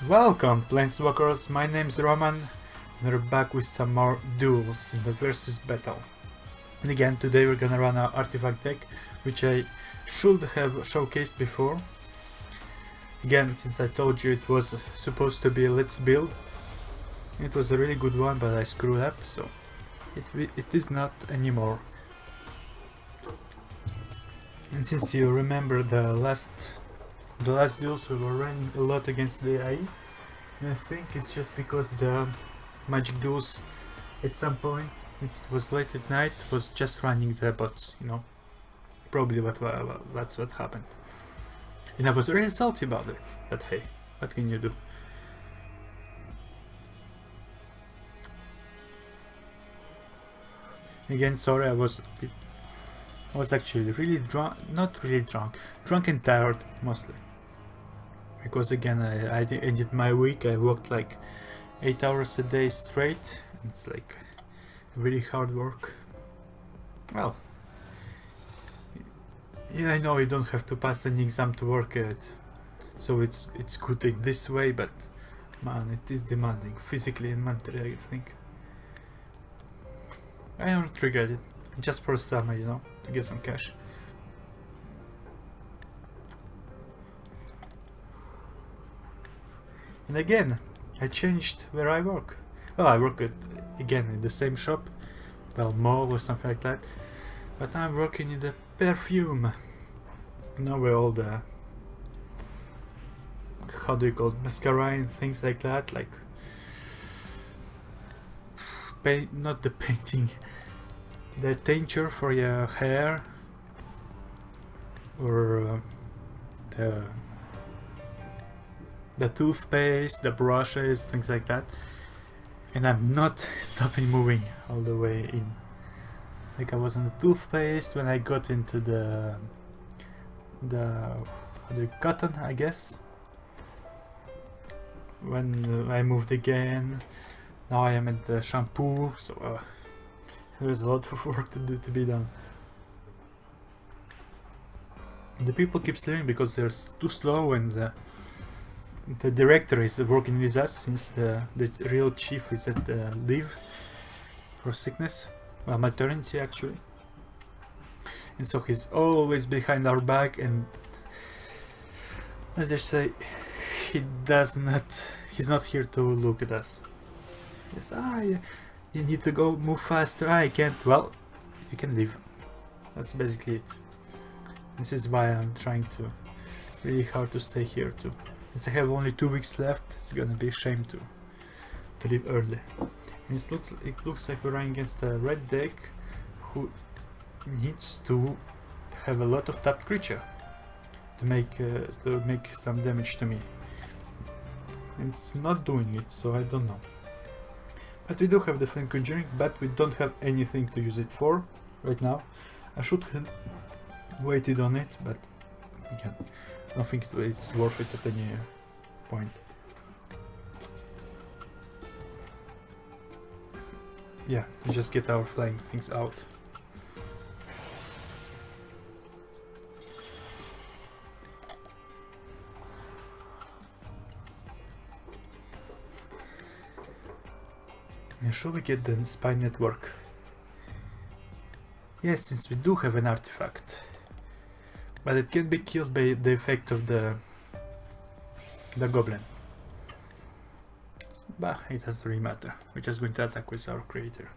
Welcome, Planeswalkers, my name's Roman, and we're back with some more Duels in the versus battle. And again, today we're gonna run our Artefact deck, which I should have showcased before. Again, since I told you it was supposed to be a Let's Build, it was a really good one, but I screwed up, so it is not anymore. And since you remember the last Duels we were running a lot against the AI, and I think it's just because the Magic Duels at some point, since it was late at night, was just running the bots, you know. Probably that's what happened. And I was really salty about it, but hey, what can you do? Again, sorry, I was actually really drunk, not really drunk and tired mostly. Because again, I ended my week, I worked like 8 hours a day straight, it's like really hard work. Well, yeah, I know you don't have to pass an exam to work at, so it's good in this way, but man, it is demanding, physically and mentally, I think. I don't regret it, just for summer, you know, to get some cash. And again, I changed where I work. Well, I work again in the same shop, well, mall or something like that, but I'm working in the perfume. You know, where all the, how do you call it, mascara and things like that, like not the painting, the tincture for your hair, or the toothpaste, the brushes, things like that. And I'm not stopping moving all the way in. Like I was on the toothpaste when I got into the cotton, I guess. When I moved again, now I am at the shampoo, so there's a lot of work to be done. The people keep sleeping because they're too slow, and the director is working with us since the real chief is at leave for sickness, well, maternity actually, and so he's always behind our back, and let's just say he's not here to look at us. Yes, you need to go move faster. I can't. Well, you can leave. That's basically it. This is why I'm trying to really hard to stay here too. Since I have only 2 weeks left, it's gonna be a shame to leave early. And it looks like we're running against a red deck who needs to have a lot of tapped creature to make some damage to me. And it's not doing it, so I don't know. But we do have the Flame Conjuring, but we don't have anything to use it for right now. I should have waited on it, but again, I don't think it's worth it at any point. Yeah, we just get our flying things out. And should we get the spy network? Yes, since we do have an artifact. But it can be killed by the effect of the goblin. But it doesn't really matter. We're just going to attack with our creator,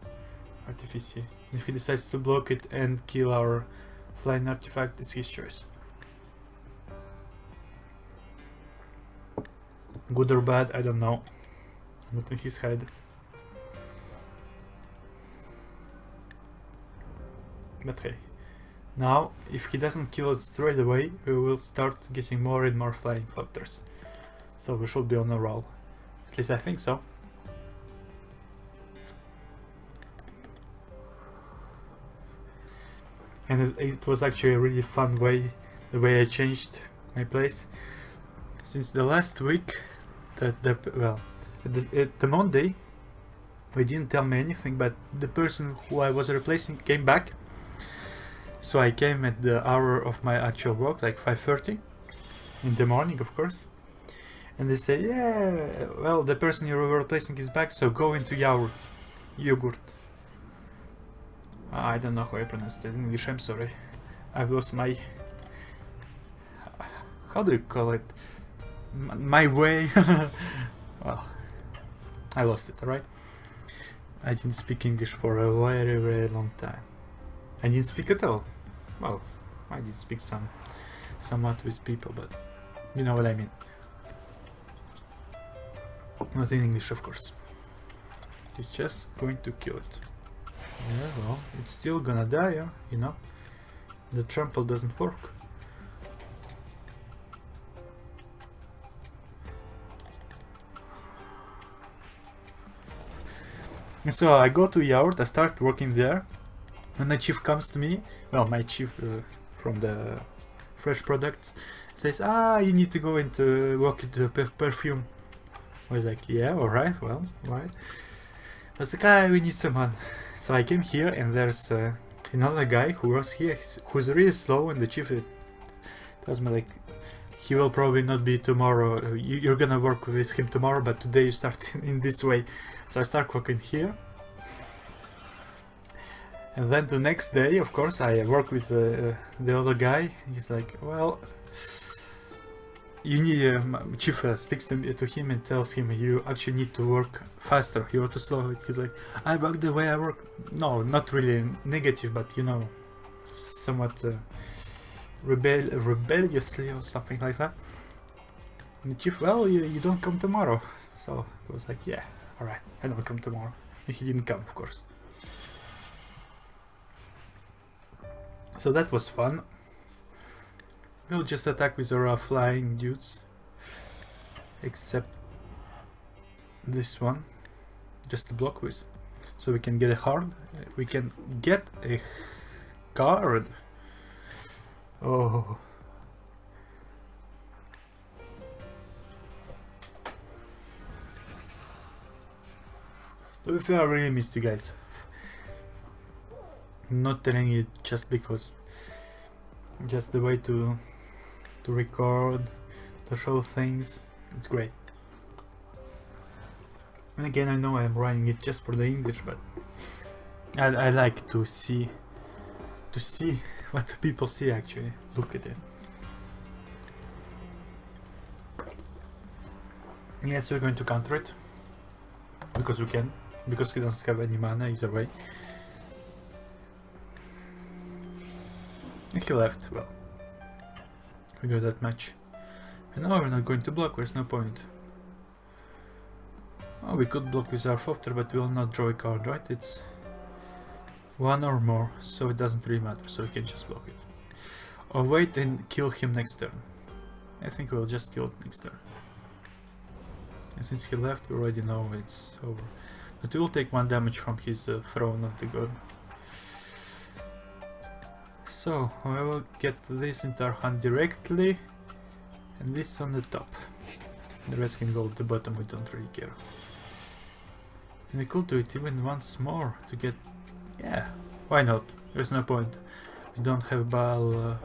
Artificier. If he decides to block it and kill our flying artifact, it's his choice. Good or bad, I don't know. Not in his head. But hey. Now, if he doesn't kill it straight away, we will start getting more and more flying floaters. So we should be on a roll. At least I think so. And it was actually a really fun way, the way I changed my place. Since the last week, at the Monday, they didn't tell me anything, but the person who I was replacing came back. So I came at the hour of my actual work, like 5:30 in the morning, of course. And they say, yeah, well, the person you were replacing is back, so go into your yogurt. I don't know how I pronounced it in English, I'm sorry. I've lost my... How do you call it? My way? Well, I lost it, alright? I didn't speak English for a very, very long time. I didn't speak at all. Well, I did speak somewhat with people, but you know what I mean. Not in English, of course. It's just going to kill it. Yeah, well, it's still gonna die, yeah, you know? The trample doesn't work. And so I go to Yard, I start working there, and the chief comes to me, well, my chief from the fresh products, says, you need to go into work into perfume. I was like, yeah, alright, well, why? I was like, we need someone. So I came here, and there's another guy who works here, who's really slow, and the chief tells me, like, he will probably not be tomorrow. You're gonna work with him tomorrow, but today you start in this way. So I start working here. And then the next day, of course, I work with the other guy. He's like, well, you need... Chief speaks to him and tells him, you actually need to work faster. You're too slow. He's like, I work the way I work. No, not really negative, but you know, somewhat... rebelliously or something like that. And the chief, well, you don't come tomorrow. So he was like, yeah, alright, I don't come tomorrow. And he didn't come, of course. So that was fun. We'll just attack with our flying dudes. Except this one. Just to block with. So we can get a hard. We can get a card. Oh. To be fair, I really missed you guys. I'm not telling you just because. Just the way to record, to show things. It's great. And again, I know I'm writing it just for the English, but I like to see what the people see actually. Look at it. Yes, we're going to counter it. Because we can. Because he doesn't have any mana either way. And he left, well. We got that much. And now we're not going to block, there's no point. Oh, we could block with our Artefact, but we will not draw a card, right? It's one or more, so it doesn't really matter, so we can just block it. Or wait and kill him next turn. I think we'll just kill it next turn. And since he left, we already know it's over. But we will take 1 damage from his Throne of the God. So, I will get this into our hand directly, and this on the top. The rest can go at the bottom, we don't really care. And we could do it even once more to get... Yeah, why not? There's no point. We don't have ball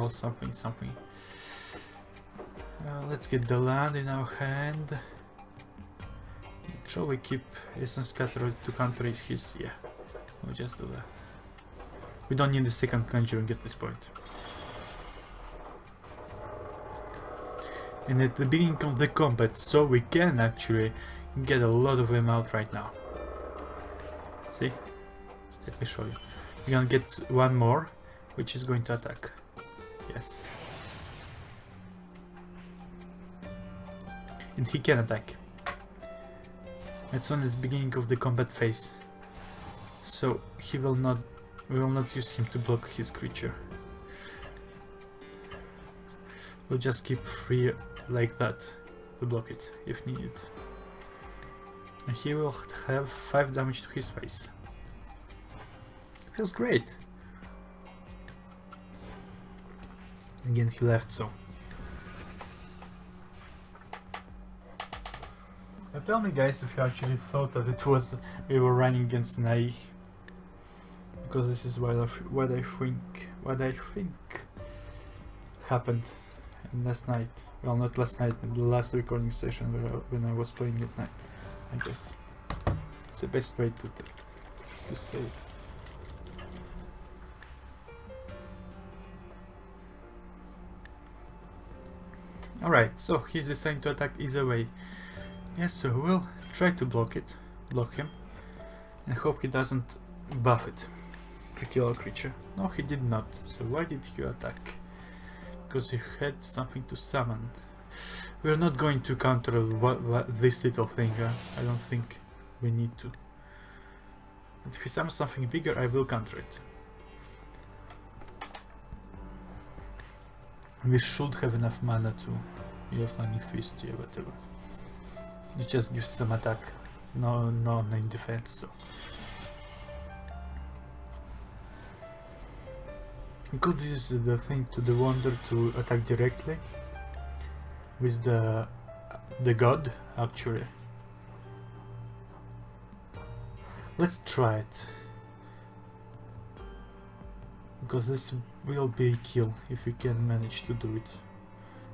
something. Let's get the land in our hand. Shall we keep Essence Scatter to counter his... Yeah, we'll just do that. We don't need the second Conjuring at this point. And at the beginning of the combat, so we can actually get a lot of them out right now. See? Let me show you. We're gonna get one more, which is going to attack. Yes. And he can attack. It's on the beginning of the combat phase. So he will not... We will not use him to block his creature. We'll just keep free like that to block it if needed. And he will have 5 damage to his face. Feels great. Again, he left, so. But tell me, guys, if you actually thought that it was we were running against an AI. Because this is what I think happened, And last night, well, not last night, the last recording session when I was playing at night, I guess. It's the best way to say it. Alright, so he's deciding to attack either way. Yes, so we'll try to block him, and hope he doesn't buff it to kill a creature. No, he did not. So why did he attack? Because he had something to summon. We're not going to counter this little thing. I don't think we need to. If he summons something bigger, I will counter it. We should have enough mana to Flaming Fist, yeah, whatever. It just gives some attack, no main defense, so. We could use the thing to the Wonder to attack directly with the god, actually. Let's try it. Because this will be a kill if we can manage to do it.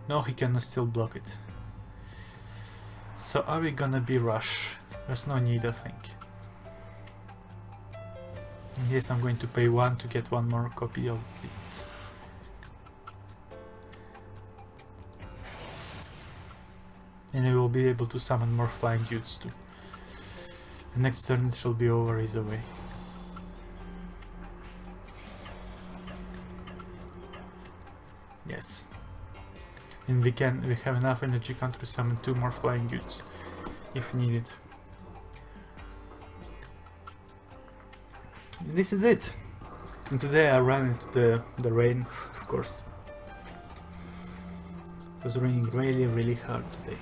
No, he can still block it. So are we gonna be rush? There's no need, I think. Yes, I'm going to pay 1 to get 1 more copy of it. And I will be able to summon more flying dudes too. The next turn it shall be over either way. Yes. And we have enough energy count to summon 2 more flying dudes if needed. This is it. And today I ran into the rain, of course. It was raining really hard today.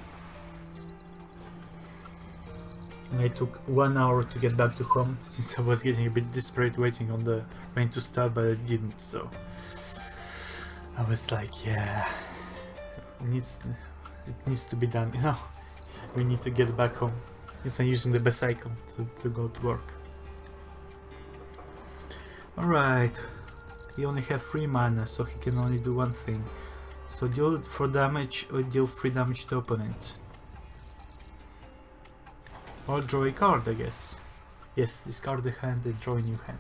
And I took 1 hour to get back to home since I was getting a bit desperate waiting on the rain to stop, but it didn't, so I was like, yeah, it needs to be done, you know. We need to get back home. Since I'm using the bicycle to go to work. Alright, he only has 3 mana, so he can only do one thing. So deal 4 damage or deal 3 damage to opponent. Or draw a card, I guess. Yes, discard the hand and draw a new hand.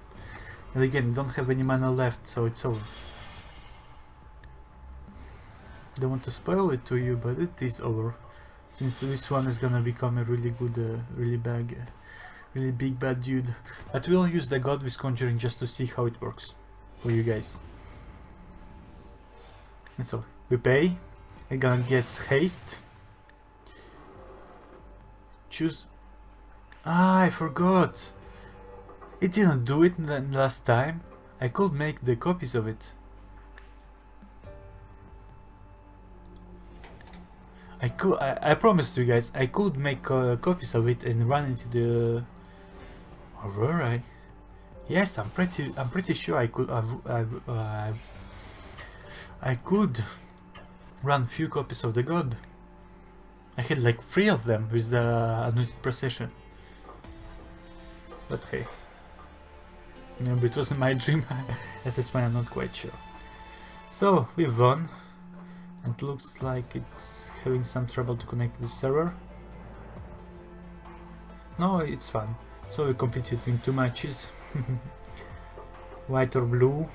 And again, you don't have any mana left, so it's over. Don't want to spoil it to you, but it is over. Since this one is gonna become a really good, really big bad dude. But we'll use the god with conjuring just to see how it works for you guys. And so we pay. We're gonna get haste. Choose. Ah, I forgot. It didn't do it last time. I could make the copies of it. I promised you guys I could make copies of it and run into the. Or were I? Yes, I'm pretty sure I could. I could run few copies of the god. I had like 3 of them with the Anointed Procession. But hey, maybe it wasn't my dream. At this point, I'm not quite sure. So we won, and it looks like it's having some trouble to connect to the server. No, it's fun. So we competed in 2 matches. White or blue.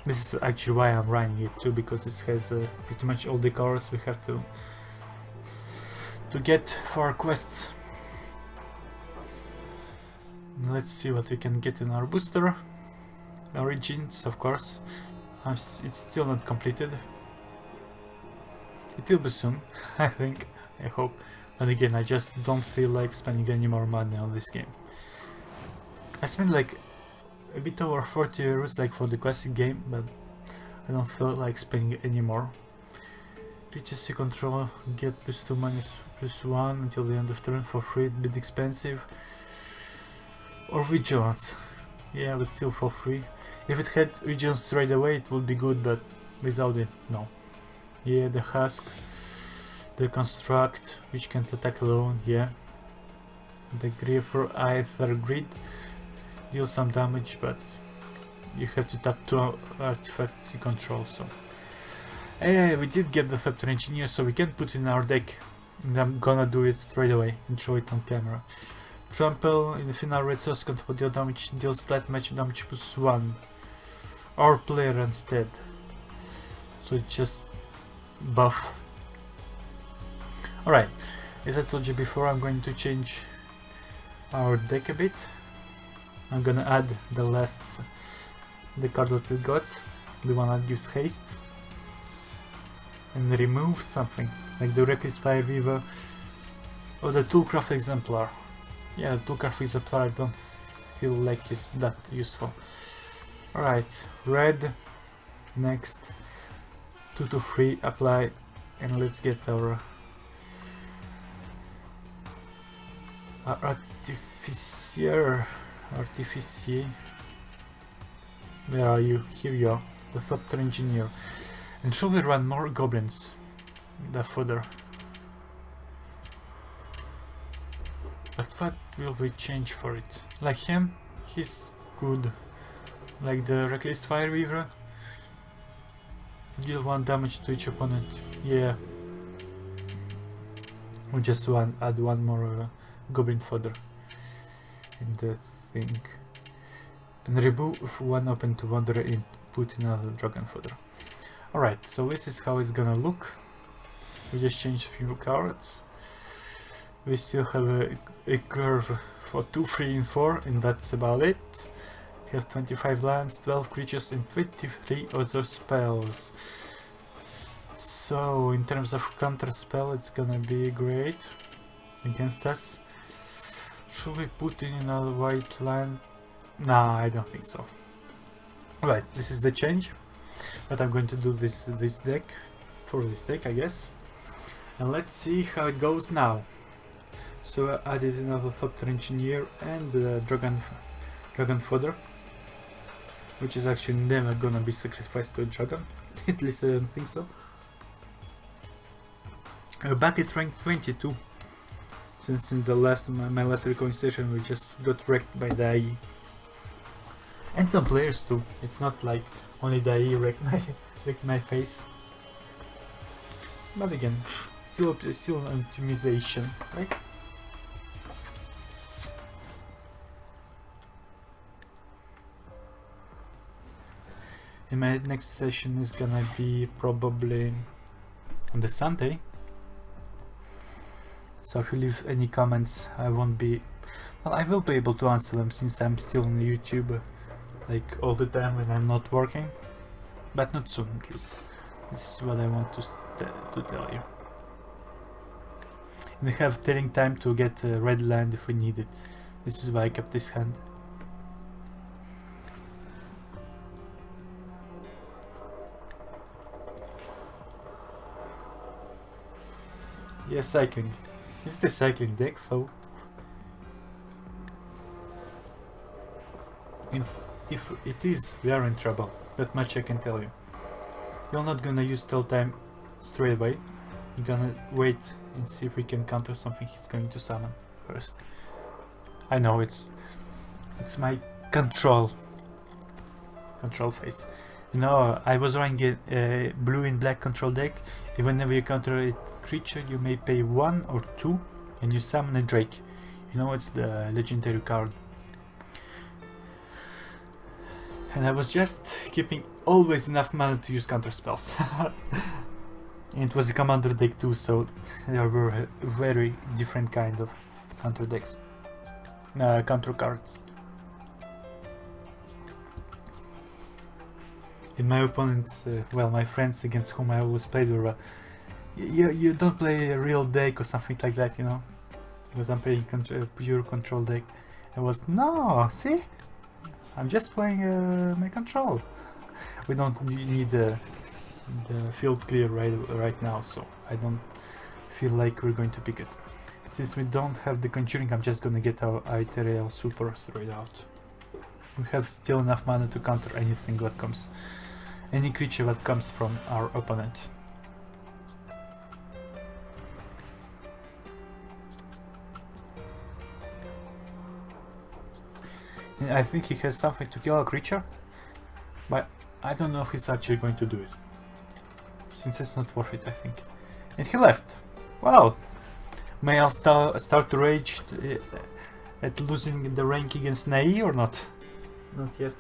This is actually why I'm running it too, because it has pretty much all the colors we have to get for our quests. Let's see what we can get in our booster. Origins, of course. It's still not completed. It will be soon, I think, I hope. And again, I just don't feel like spending any more money on this game. I spent like a bit over 40 euros like for the classic game, but I don't feel like spending any more. Creatures you control get +2 minus +1 until the end of turn for free, a bit expensive. Or Vigilance. Yeah, but still for free. If it had Vigilance straight away it would be good, but without it, no. Yeah, the Husk. The Construct, which can't attack alone, yeah. The Griefer Aether Grid deals some damage, but you have to tap 2 artifacts you control, so We did get the Factor Engineer, so we can put it in our deck. And I'm gonna do it straight away and show it on camera. Trample in the final red source control deal damage, deals slight match damage +1. Our player instead. So it's just buff. Alright, as I told you before, I'm going to change our deck a bit. I'm gonna add the card that we got, the one that gives haste, and remove something like the Reckless Fireweaver or the Toolcraft Exemplar. Yeah, the Toolcraft Exemplar I don't feel like it's that useful. Alright, red, next, 2 to 3, apply, and let's get our Artificier. Where are you? Here you are, the Factor Engineer. And should we run more goblins? The further. But what will we change for it? Like him, he's good. Like the Reckless Fireweaver, deal 1 damage to each opponent. Yeah. We just add one more goblin fodder in the thing. And remove 1 open to wander and put another dragon fodder. Alright, so this is how it's gonna look. We just changed a few cards. We still have a curve for 2, 3 and 4, and that's about it. We have 25 lands, 12 creatures and 23 other spells. So in terms of counter spell, it's gonna be great against us. Should we put in another white land? Nah, I don't think so. Right, this is the change. But I'm going to do this deck, for this deck I guess. And let's see how it goes now. So I added another Factor Engineer and Dragon Fodder, which is actually never gonna be sacrificed to a dragon. At least I don't think so. We're back at rank 22. Since in the my last recording session we just got wrecked by the IE. And some players too. It's not like only the IE wrecked my face. But again, still an optimization, right? And my next session is gonna be probably on the Sunday. So if you leave any comments, I won't be... Well, I will be able to answer them since I'm still on YouTube like all the time when I'm not working. But not soon, at least. This is what I want to tell you. And we have telling time to get a red land if we need it. This is why I kept this hand. Yeah, cycling. Is the cycling deck though? If it is, we are in trouble. That much I can tell you. You're not gonna use tell time straight away. You're gonna wait and see if we can counter something he's going to summon first. I know it's my control phase. You know, I was running a blue and black control deck. And whenever you counter a creature, you may pay 1 or 2 and you summon a Drake. You know, it's the legendary card. And I was just keeping always enough mana to use counter spells. And it was a commander deck too, so there were a very different kind of counter decks. Counter cards. And my opponents, well, my friends against whom I always played were, you don't play a real deck or something like that, you know, because I'm playing a pure control deck. I was, no, see, I'm just playing my control. We don't need the field clear right now, so I don't feel like we're going to pick it. Since we don't have the conjuring, I'm just gonna get our Ethereal Super straight out. We have still enough mana to counter anything that comes, any creature that comes from our opponent. And I think he has something to kill a creature, but I don't know if he's actually going to do it. since it's not worth it, I think. And he left. Wow. May I start to rage at losing the rank against Nai or not? Not yet.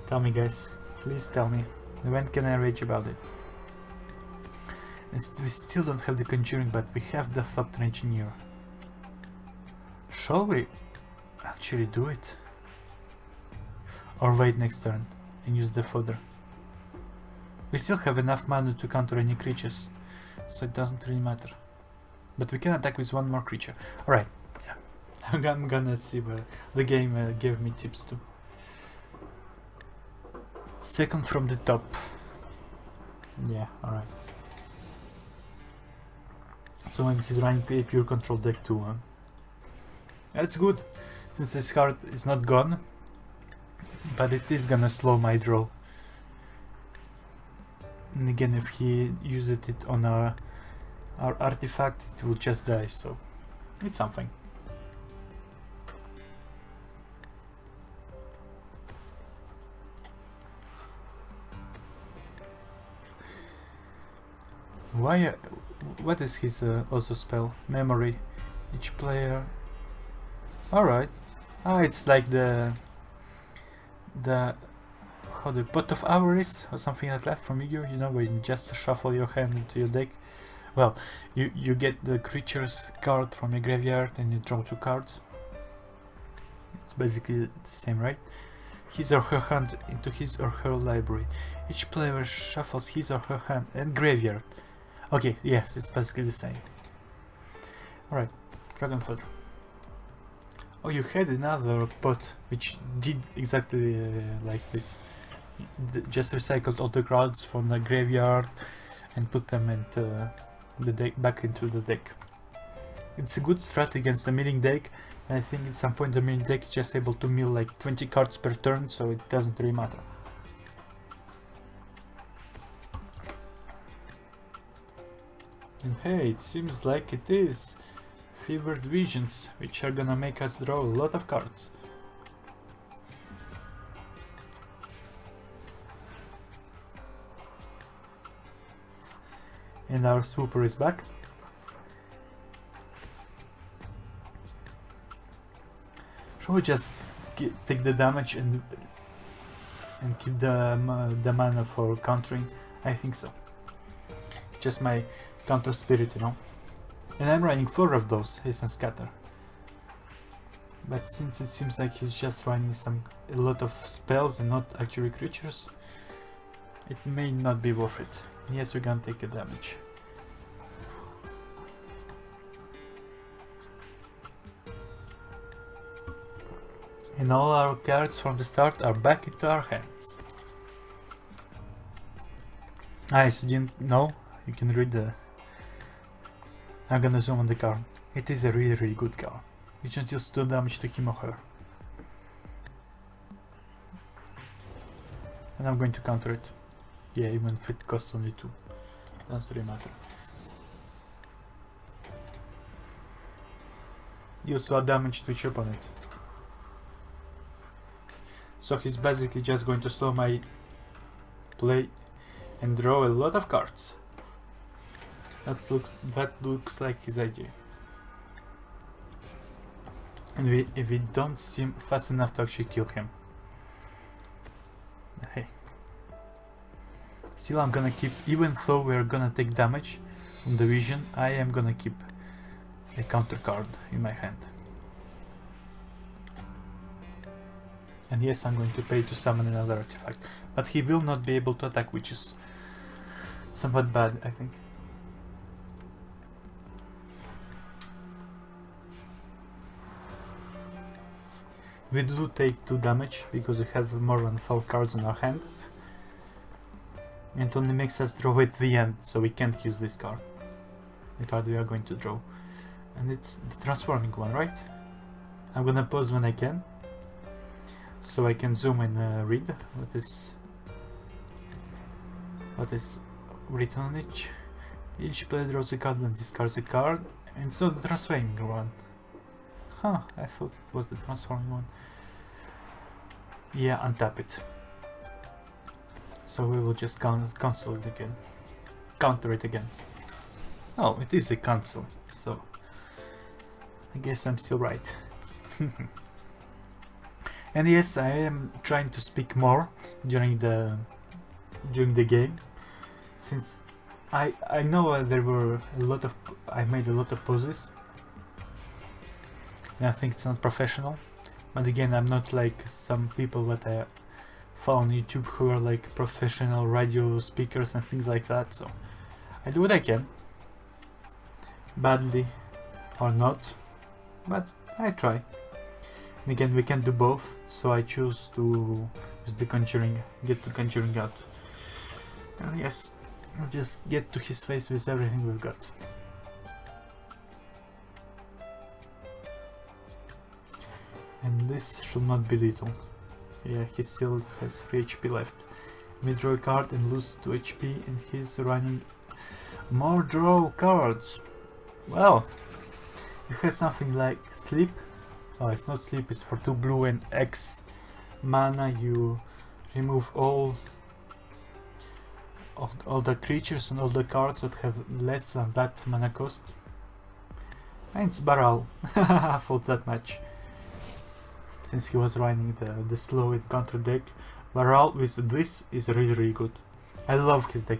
Tell me, guys. Please tell me. When can I rage about it? We still don't have the Conjuring, but we have the Thought Engineer. Shall we actually do it? Or wait next turn and use the fodder? We still have enough mana to counter any creatures, so it doesn't really matter. But we can attack with one more creature. Alright, yeah. I'm gonna see where the game gave me tips to. Second from the top. Yeah, alright. So maybe he's running a pure control deck too, huh? That's good, since his card is not gone, but it is gonna slow my draw. And again, if he uses it on our artifact, it will just die, so it's something. Why? What is his also spell? Memory. Each player. Alright. Ah, it's like the how the pot of avarice or something like that from Yu-Gi-Oh! You know, where you just shuffle your hand into your deck. Well, you get the creature's card from your graveyard and you draw 2 cards. It's basically the same, right? His or her hand into his or her library. Each player shuffles his or her hand and graveyard. Okay, yes, it's basically the same. Alright, Dragon Fodder. Oh, you had another pot which did exactly like this. Just recycled all the cards from the graveyard and put them into the deck, back into the deck. It's a good strat against the milling deck. I think at some point the milling deck is just able to mill like 20 cards per turn, so it doesn't really matter. And hey, it seems like it is Fevered Visions, which are gonna make us draw a lot of cards. And our Swooper is back. Shall we just take the damage and keep the mana for countering? I think so. Just my counter spirit, you know. And I'm running 4 of those, Haste and Scatter. But since it seems like he's just running a lot of spells and not actually creatures, it may not be worth it. Yes, we're gonna take a damage. And all our cards from the start are back into our hands. So you didn't know? You can read the... I'm gonna zoom on the card. It is a really good card. You just deal 2 damage to him or her. And I'm going to counter it. Yeah, even if it costs only 2. Doesn't really matter. Deals 1 damage to each opponent. So he's basically just going to slow my play and draw a lot of cards. That looks like his idea. And if we don't seem fast enough to actually kill him. Hey. Still I'm gonna keep, even though we're gonna take damage from the vision, I am gonna keep a counter card in my hand. And yes, I'm going to pay to summon another artifact. But he will not be able to attack, which is somewhat bad, I think. We do take 2 damage because we have more than 4 cards in our hand. And it only makes us draw at the end, so we can't use this card. The card we are going to draw. And it's the transforming one, right? I'm gonna pause when I can, so I can zoom and read what is written on each. Each player draws a card and discards a card, and so the transforming one. Huh, I thought it was the transforming one. Yeah, untap it. So we will just cancel it again. counter it again. Oh, it is a cancel, so I guess I'm still right. And yes, I am trying to speak more during the game, since I know there were I made a lot of pauses, and I think it's not professional. But again, I'm not like some people that I found on YouTube who are like professional radio speakers and things like that. So I do what I can, badly or not, but I try. And again, we can do both, so I choose to use the conjuring, get the conjuring out. And yes, I'll just get to his face with everything we've got. And this should not be lethal. Yeah, he still has 3 HP left. We draw a card and lose 2 HP, and he's running more draw cards. Well, if he has something like sleep, oh, it's not sleep, it's for 2 blue and X mana. You remove all the creatures and all the cards that have less than that mana cost. And it's Baral for that much. Since he was running the slow and counter deck, Baral with this is really good. I love his deck.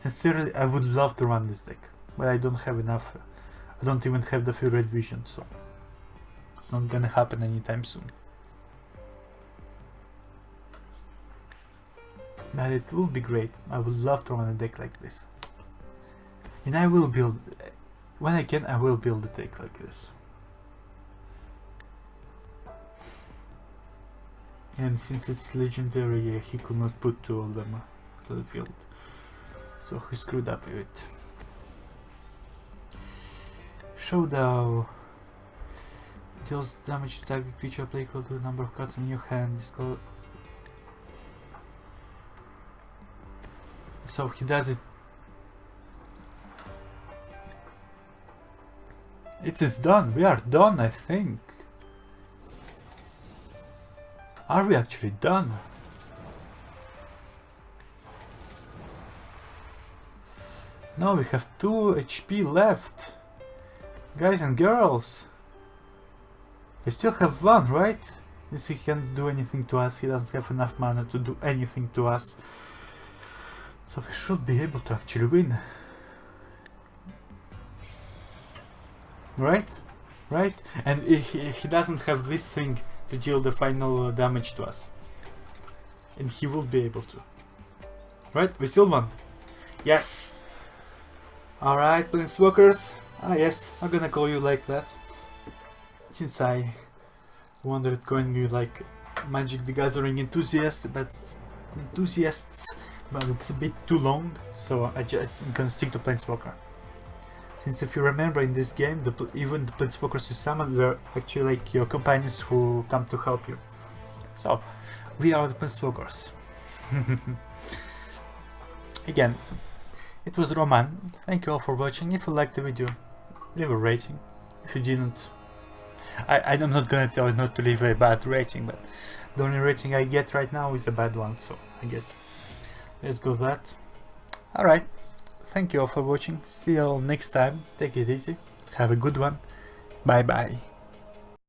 Sincerely, I would love to run this deck, but I don't have enough. I don't even have the full red vision, so it's not gonna happen anytime soon. But it will be great. I would love to run a deck like this. And I will build, when I can, I will build a deck like this. And since it's legendary, yeah, he could not put 2 of them to the field, so he screwed up with it. Showdown deals damage to target creature, play equal to the number of cards in your hand. So he does it. It is done. We are done, I think. Are we actually done? No, we have 2 HP left. Guys and girls. We still have 1, right? Since he can't do anything to us, he doesn't have enough mana to do anything to us. So we should be able to actually win. Right? Right? And he doesn't have this thing to deal the final damage to us. And he will be able to. Right? We still won. Yes! Alright, Planeswalkers. Ah yes, I'm gonna call you like that. Since I wanted calling you like Magic the Gathering enthusiasts, but it's a bit too long, so I'm gonna stick to Planeswalker. Since if you remember in this game, even the Planeswalkers you summoned were actually like your companions who come to help you. So, we are the Planeswalkers. Again, it was Roman. Thank you all for watching. If you liked the video, leave a rating. If you didn't, I'm not gonna tell you not to leave a bad rating, but the only rating I get right now is a bad one, so I guess let's go with that. Alright. Thank you all for watching. See you all next time. Take it easy. Have a good one. Bye bye.